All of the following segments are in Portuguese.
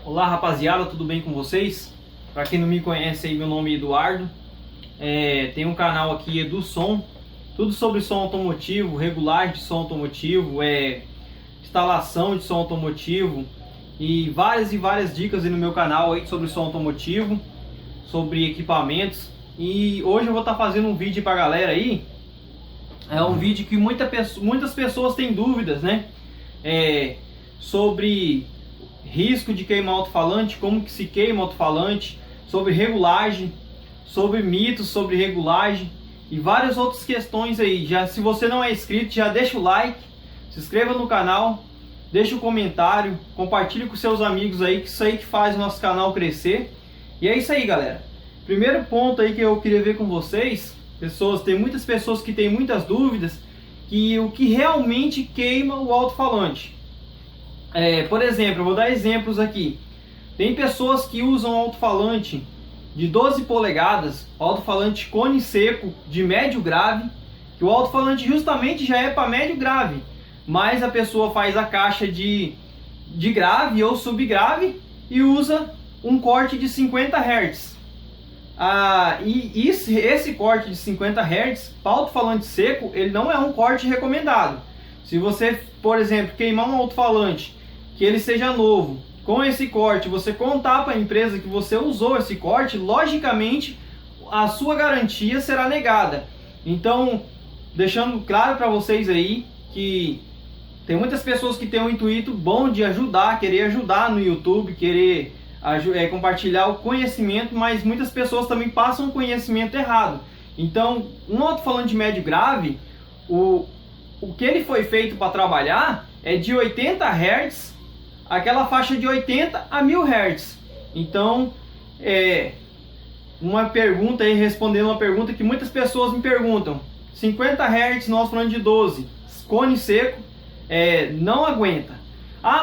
Olá rapaziada, tudo bem com vocês? Para quem não me conhece aí, meu nome é Eduardo. Tem um canal aqui, Edu Som, tudo sobre som automotivo, regulagem de som automotivo, instalação de som automotivo e várias dicas aí no meu canal aí sobre som automotivo, sobre equipamentos. E hoje eu vou estar fazendo um vídeo para a galera aí. É um vídeo que muitas pessoas têm dúvidas, né? Sobre risco de queimar alto-falante, como que se queima alto-falante, sobre regulagem, sobre mitos sobre regulagem e várias outras questões aí. Se você não é inscrito, já deixa o like, se inscreva no canal, deixa o comentário, compartilhe com seus amigos aí, que isso aí que faz o nosso canal crescer. E é isso aí, galera. Primeiro ponto aí que eu queria ver com vocês, tem muitas pessoas que têm muitas dúvidas, que o que realmente queima o alto-falante. Por exemplo, eu vou dar exemplos aqui. Tem pessoas que usam alto-falante de 12 polegadas, alto-falante cone seco de médio grave, que o alto-falante justamente já é para médio grave, mas a pessoa faz a caixa de grave ou subgrave e usa um corte de 50 Hz. E esse corte de 50 Hz para alto-falante seco, ele não é um corte recomendado. Se você, por exemplo, queimar um alto-falante que ele seja novo, com esse corte, você contar para a empresa que você usou esse corte, logicamente a sua garantia será negada. Então, deixando claro para vocês aí que tem muitas pessoas que têm um intuito bom de ajudar, querer ajudar no YouTube, querer compartilhar o conhecimento, mas muitas pessoas também passam o conhecimento errado. Então, um alto-falante médio grave, o que ele foi feito para trabalhar é de 80 Hz, aquela faixa de 80 a 1000 Hz. Então, uma pergunta aí, respondendo uma pergunta que muitas pessoas me perguntam: 50 Hz no alto-falante de 12, cone seco, não aguenta.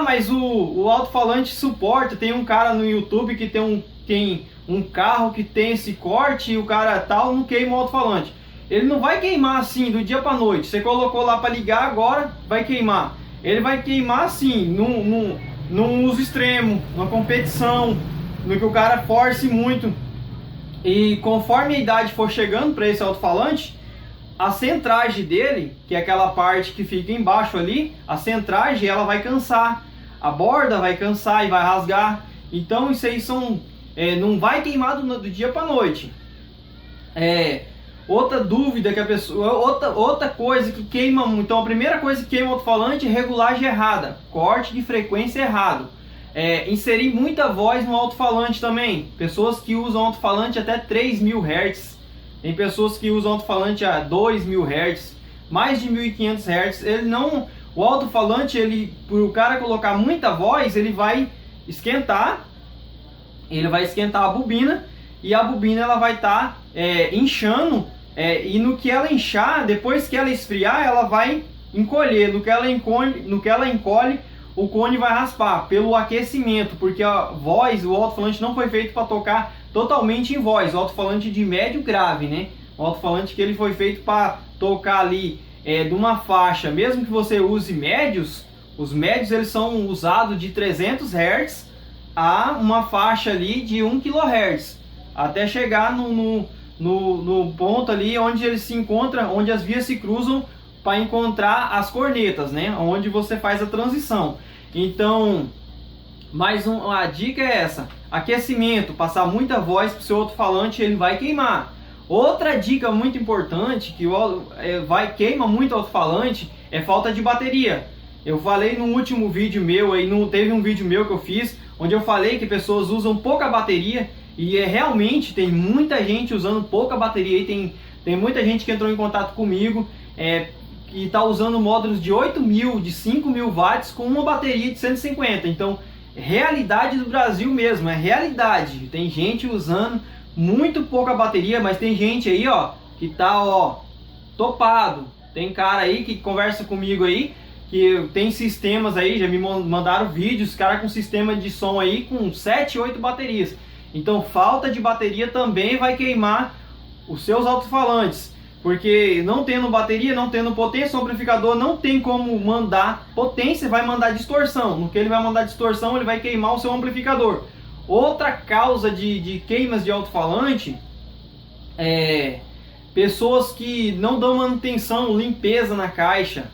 Mas o alto-falante suporta. Tem um cara no YouTube que tem um carro que tem esse corte e o cara tal não queima o alto-falante. Ele não vai queimar assim do dia para noite. Você colocou lá para ligar, agora vai queimar. Ele vai queimar assim num uso extremo, numa competição, no que o cara force muito. E conforme a idade for chegando para esse alto-falante, a centragem dele, que é aquela parte que fica embaixo ali, a centragem ela vai cansar, a borda vai cansar e vai rasgar. Então isso aí não vai queimar do dia para noite. Outra dúvida que a pessoa, outra coisa que queima muito. Então a primeira coisa que queima o alto-falante é regulagem errada, corte de frequência errado. Inserir muita voz no alto-falante também. Pessoas que usam alto-falante até 3000 Hz. Tem pessoas que usam alto-falante a 2000 Hz, mais de 1500 Hz. O alto-falante, por o cara colocar muita voz, ele vai esquentar a bobina, e a bobina ela vai estar inchando, e no que ela inchar, depois que ela esfriar, ela vai encolher. No que ela encolhe, o cone vai raspar pelo aquecimento, porque a voz, o alto-falante não foi feito para tocar totalmente em voz. O alto-falante de médio grave, né? O alto-falante que ele foi feito para tocar ali de uma faixa, mesmo que você use médios, os médios eles são usados de 300 Hz a uma faixa ali de 1 kHz, até chegar no ponto ali onde eles se encontram, onde as vias se cruzam para encontrar as cornetas, né? Onde você faz a transição. Então, a dica é essa: aquecimento, passar muita voz para o seu alto-falante, ele vai queimar. Outra dica muito importante que queima muito alto-falante é falta de bateria. Eu falei no último vídeo meu, teve um vídeo meu que eu fiz, onde eu falei que pessoas usam pouca bateria, e realmente tem muita gente usando pouca bateria. E tem muita gente que entrou em contato comigo que está usando módulos de 8000, de 5000 watts com uma bateria de 150. Então, realidade do Brasil mesmo, é realidade. Tem gente usando muito pouca bateria, mas tem gente aí, que tá, topado. Tem cara aí que conversa comigo aí, que tem sistemas aí, já me mandaram vídeos, cara com sistema de som aí com 7, 8 baterias. Então, falta de bateria também vai queimar os seus alto-falantes. Porque não tendo bateria, não tendo potência, o amplificador não tem como mandar potência, vai mandar distorção. No que ele vai mandar distorção, ele vai queimar o seu amplificador. Outra causa de queimas de alto-falante é pessoas que não dão manutenção, limpeza na caixa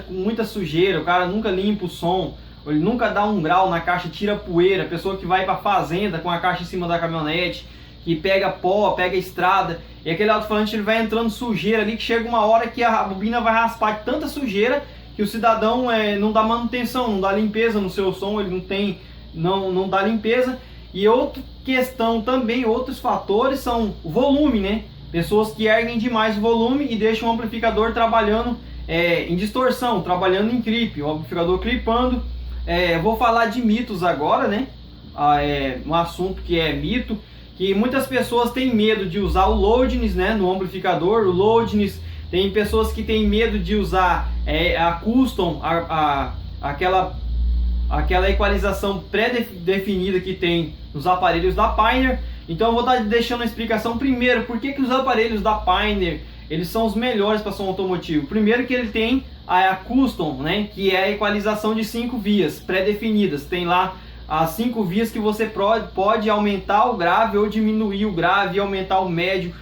com muita sujeira, o cara nunca limpa o som, ele nunca dá um grau na caixa, tira poeira, pessoa que vai para fazenda com a caixa em cima da caminhonete, que pega pó, pega estrada, e aquele alto-falante ele vai entrando sujeira ali, que chega uma hora que a bobina vai raspar de tanta sujeira que o cidadão não dá manutenção, não dá limpeza no seu som, ele não dá limpeza. E outra questão também, outros fatores são o volume, né? Pessoas que erguem demais o volume e deixam o amplificador trabalhando em distorção, trabalhando em clipe, o amplificador clipando. Vou falar de mitos agora, né? Um assunto que é mito, que muitas pessoas têm medo de usar o loudness, né, no amplificador. O loudness, tem pessoas que têm medo de usar a custom, aquela equalização pré-definida que tem nos aparelhos da Pioneer. Então eu vou estar deixando a explicação primeiro, por que os aparelhos da Pioneer eles são os melhores para som automotivo. Primeiro que ele tem a custom, né, que é a equalização de 5 vias pré-definidas. Tem lá as 5 vias que você pode aumentar o grave ou diminuir o grave, aumentar o médio,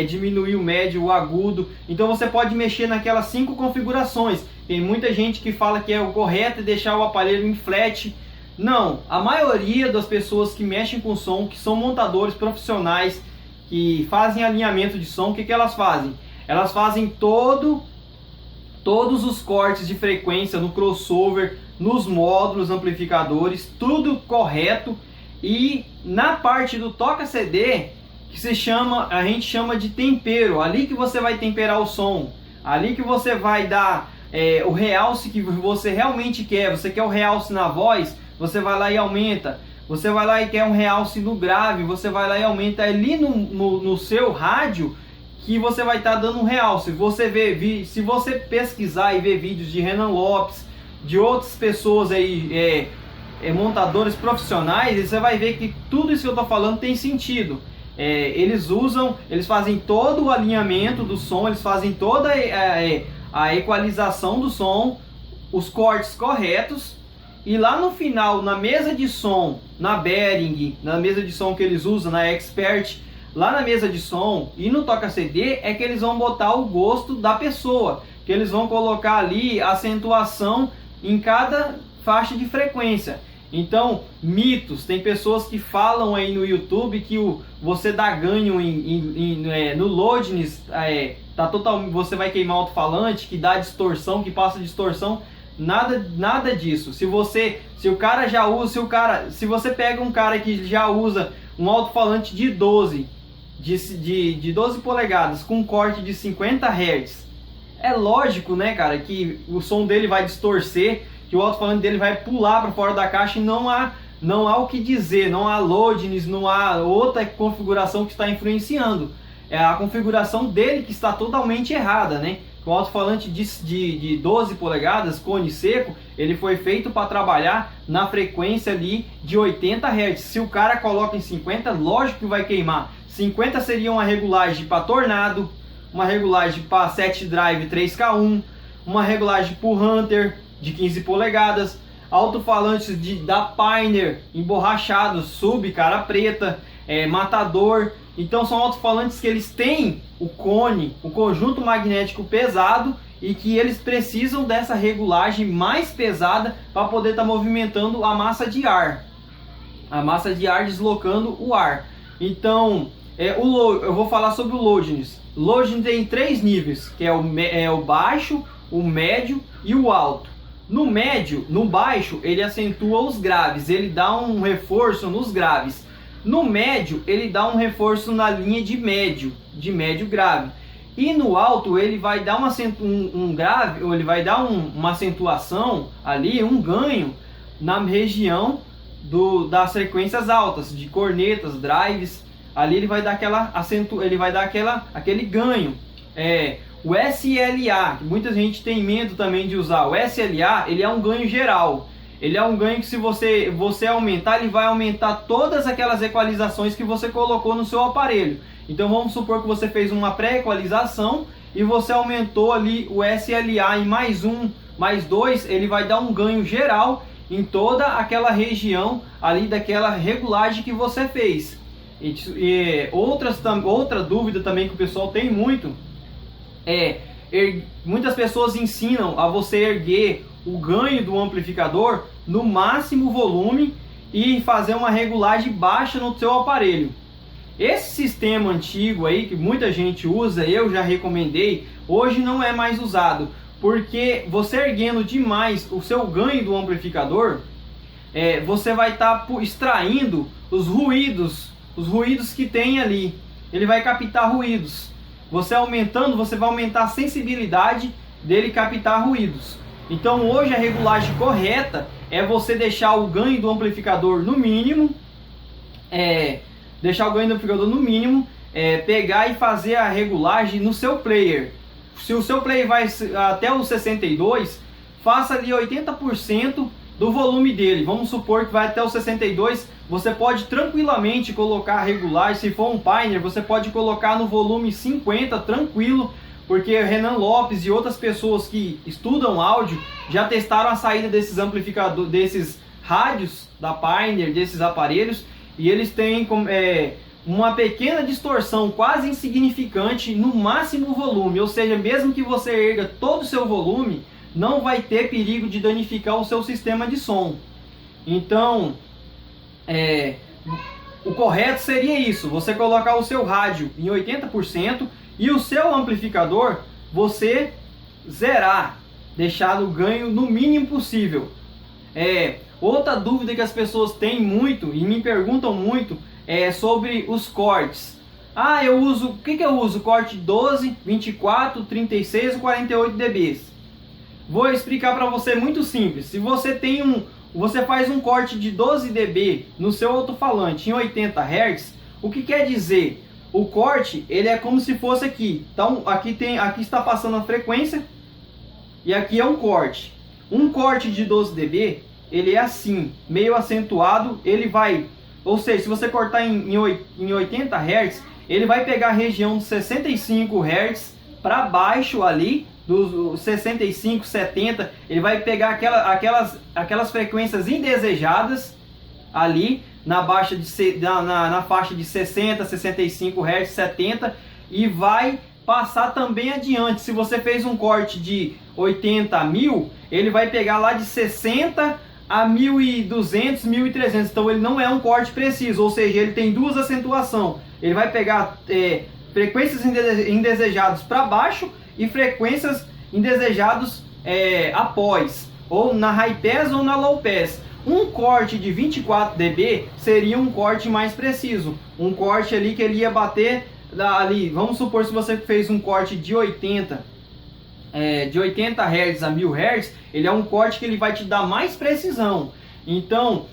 diminuir o médio, o agudo. Então você pode mexer naquelas 5 configurações. Tem muita gente que fala que é o correto deixar o aparelho em flat. Não, a maioria das pessoas que mexem com som, que são montadores profissionais, que fazem alinhamento de som, o que elas fazem? Elas fazem todos os cortes de frequência no crossover, nos módulos amplificadores, tudo correto. E na parte do toca CD, que a gente chama de tempero, ali que você vai temperar o som, ali que você vai dar o realce que você realmente quer. Você quer o realce na voz, você vai lá e aumenta. Você vai lá e quer um realce no grave, você vai lá e aumenta ali no seu rádio, que você vai estar dando um realce. Se você pesquisar e ver vídeos de Renan Lopes, de outras pessoas aí, montadores profissionais, você vai ver que tudo isso que eu estou falando tem sentido. Eles fazem todo o alinhamento do som, eles fazem toda a equalização do som, os cortes corretos, e lá no final, na mesa de som, na Behring, na mesa de som que eles usam, na Expert, lá na mesa de som e no toca CD, é que eles vão botar o gosto da pessoa, que eles vão colocar ali a acentuação em cada faixa de frequência. Então, mitos, tem pessoas que falam aí no YouTube que você dá ganho no loudness, você vai queimar o alto-falante, que dá distorção, que passa distorção. Nada disso. Se você pega um cara que já usa um alto-falante de 12 polegadas com um corte de 50 Hz, é lógico, né, cara, que o som dele vai distorcer, que o alto-falante dele vai pular para fora da caixa, e não há o que dizer, não há loudness, não há outra configuração que está influenciando. É a configuração dele que está totalmente errada, né? O alto-falante de 12 polegadas, cone seco, ele foi feito para trabalhar na frequência ali de 80 Hz. Se o cara coloca em 50, lógico que vai queimar. 50 seria uma regulagem para Tornado, uma regulagem para 7 Drive 3K1, uma regulagem para Hunter de 15 polegadas, alto-falantes da Pioneer emborrachados, sub, cara preta, Matador. Então são alto-falantes que eles têm o cone, o conjunto magnético pesado, e que eles precisam dessa regulagem mais pesada para poder estar movimentando a massa de ar. A massa de ar deslocando o ar. Então, eu vou falar sobre o loudness. O loudness tem 3 níveis, que é o baixo, o médio e o alto. No baixo, ele acentua os graves, ele dá um reforço nos graves. No médio, ele dá um reforço na linha de médio grave. E no alto, ele vai dar um grave, ou ele vai dar uma acentuação ali, um ganho na região das frequências altas, de cornetas, drives. Ali ele vai dar aquele ganho. O SLA, que muita gente tem medo também de usar. O SLA, ele é um ganho geral. Ele é um ganho que, se você aumentar, ele vai aumentar todas aquelas equalizações que você colocou no seu aparelho. Então vamos supor que você fez uma pré-equalização e você aumentou ali o SLA em mais 1, mais 2, ele vai dar um ganho geral em toda aquela região ali daquela regulagem que você fez. Outra dúvida também que o pessoal tem muito muitas pessoas ensinam a você erguer o ganho do amplificador no máximo volume e fazer uma regulagem baixa no seu aparelho. Esse sistema antigo aí que muita gente usa, eu já recomendei, hoje não é mais usado, porque você erguendo demais o seu ganho do amplificador, você vai estar extraindo os ruídos que tem ali. Ele vai captar ruídos. Você aumentando, você vai aumentar a sensibilidade dele captar ruídos. Então hoje a regulagem correta é você deixar o ganho do amplificador no mínimo, pegar e fazer a regulagem no seu player. Se o seu player vai até o 62, faça ali 80% do volume dele. Vamos supor que vai até o 62, você pode tranquilamente colocar a regulagem. Se for um Pioneer, você pode colocar no volume 50 tranquilo, porque Renan Lopes e outras pessoas que estudam áudio já testaram a saída desses amplificadores, desses rádios da Pioneer, desses aparelhos, e eles têm uma pequena distorção quase insignificante no máximo volume, ou seja, mesmo que você erga todo o seu volume, não vai ter perigo de danificar o seu sistema de som. Então, o correto seria isso, você colocar o seu rádio em 80% e o seu amplificador você zerar, deixar o ganho no mínimo possível. Outra dúvida que as pessoas têm muito e me perguntam muito é sobre os cortes. O que eu uso? Corte 12, 24, 36 ou 48 dB. Vou explicar para você muito simples. Se você você faz um corte de 12 dB no seu alto-falante em 80 Hz, o que quer dizer? O corte, ele é como se fosse aqui. Então, aqui está passando a frequência e aqui é um corte. Um corte de 12 dB, ele é assim, meio acentuado, ou seja, se você cortar em 80 Hz, ele vai pegar a região dos 65 Hz para baixo ali, dos 65, 70, ele vai pegar aquelas frequências indesejadas ali na faixa de 60, 65 Hz, 70, e vai passar também adiante. Se você fez um corte de 80 a 1000, ele vai pegar lá de 60 a 1200, 1300. Então ele não é um corte preciso, ou seja, ele tem duas acentuações. Ele vai pegar frequências indesejadas para baixo e frequências indesejadas após, ou na high pass ou na low pass. Um corte de 24 dB seria um corte mais preciso, um corte ali que ele ia bater ali. Vamos supor, se você fez um corte de 80 Hz a 1000 Hz, ele é um corte que ele vai te dar mais precisão. Então,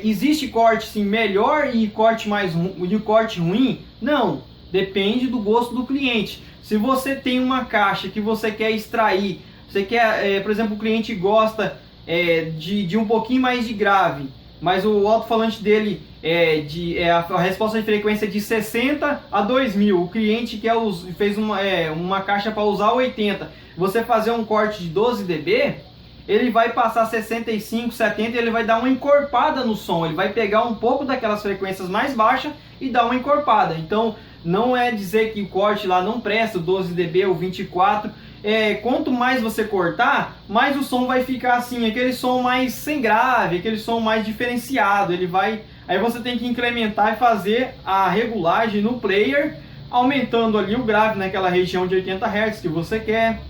existe corte sim melhor e corte ruim? Não, depende do gosto do cliente. Se você tem uma caixa que você quer extrair, por exemplo, o cliente gosta de um pouquinho mais de grave, mas o alto-falante dele a resposta de frequência de 60 a 2000, o cliente fez uma caixa para usar 80, você fazer um corte de 12 dB, ele vai passar 65, 70 e ele vai dar uma encorpada no som, ele vai pegar um pouco daquelas frequências mais baixas e dar uma encorpada. Então não é dizer que o corte lá não presta, o 12 dB ou 24, quanto mais você cortar, mais o som vai ficar assim, aquele som mais sem grave, aquele som mais diferenciado. Aí você tem que incrementar e fazer a regulagem no player, aumentando ali o grave naquela região de 80 Hz que você quer.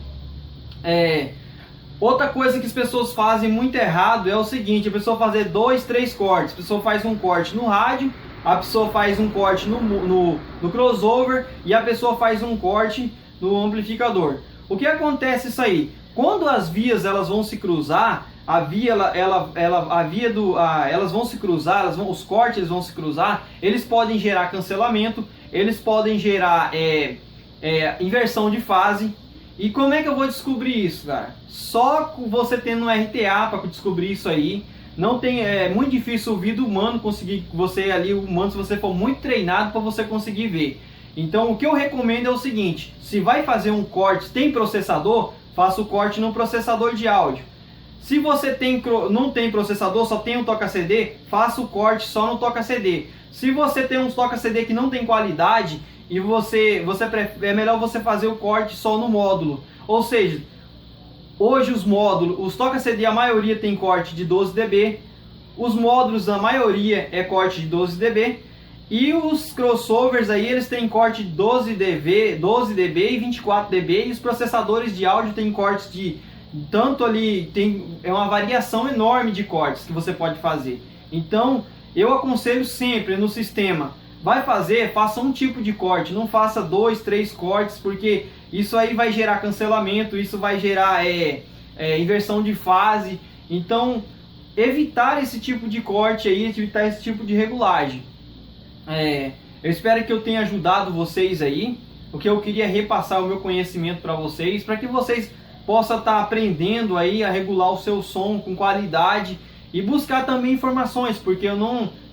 Outra coisa que as pessoas fazem muito errado é o seguinte: a pessoa fazer 2, 3 cortes. A pessoa faz um corte no rádio, a pessoa faz um corte no crossover e a pessoa faz um corte no amplificador. O que acontece isso aí? Quando as vias elas vão se cruzar, elas vão se cruzar, os cortes vão se cruzar, eles podem gerar cancelamento, eles podem gerar inversão de fase. E como é que eu vou descobrir isso, cara? Só você tendo um RTA para descobrir isso aí. Não tem, é muito difícil o ouvido humano conseguir, se você for muito treinado, para você conseguir ver. Então o que eu recomendo é o seguinte: se vai fazer um corte, tem processador, faça o corte no processador de áudio. Se você não tem processador, só tem um toca-CD, faça o corte só no toca-CD. Se você tem uns toca-CD que não tem qualidade e é melhor você fazer o corte só no módulo. Ou seja, hoje os toca-CD, a maioria tem corte de 12 dB, os módulos, a maioria é corte de 12 dB, e os crossovers aí, eles têm corte de 12 dB e 24 dB, e os processadores de áudio têm cortes de tanto ali, é uma variação enorme de cortes que você pode fazer. Então eu aconselho sempre no sistema, faça um tipo de corte, não faça 2, 3 cortes, porque isso aí vai gerar cancelamento, isso vai gerar inversão de fase. Então evitar esse tipo de corte aí, evitar esse tipo de regulagem. Eu espero que eu tenha ajudado vocês aí, porque eu queria repassar o meu conhecimento para vocês, para que vocês possam estar aprendendo aí a regular o seu som com qualidade e buscar também informações, porque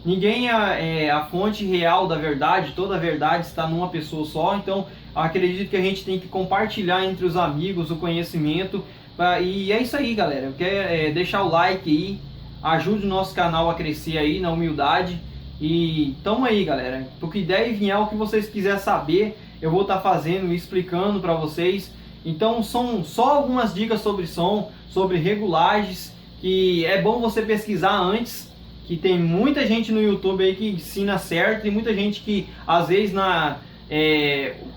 ninguém é a fonte real da verdade, toda a verdade está numa pessoa só. Então acredito que a gente tem que compartilhar entre os amigos o conhecimento, e é isso aí, galera. Eu quero deixar o like aí, ajude o nosso canal a crescer aí na humildade. E tamo aí, galera. Porque ideia e vier o que vocês quiserem saber, eu vou estar fazendo e explicando para vocês. Então são só algumas dicas sobre som, sobre regulagens, que é bom você pesquisar antes, que tem muita gente no YouTube aí que ensina certo, e muita gente que às vezes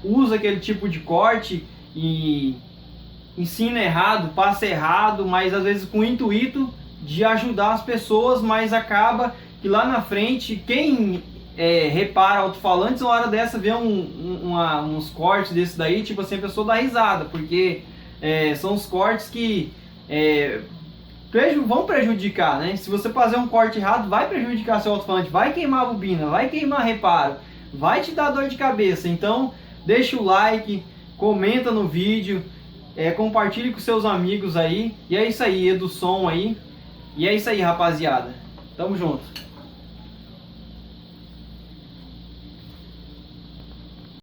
usa aquele tipo de corte e ensina errado, passa errado, mas às vezes com o intuito de ajudar as pessoas, mas acaba que lá na frente, quem repara alto-falantes, uma hora dessa vê uns cortes desse daí, tipo assim, a pessoa dá risada, porque são os cortes que vão prejudicar, né? Se você fazer um corte errado, vai prejudicar seu alto-falante, vai queimar a bobina, vai queimar reparo, vai te dar dor de cabeça. Então deixa o like, comenta no vídeo, compartilhe com seus amigos aí, e é isso aí, Edu Som aí, e é isso aí, rapaziada, tamo junto.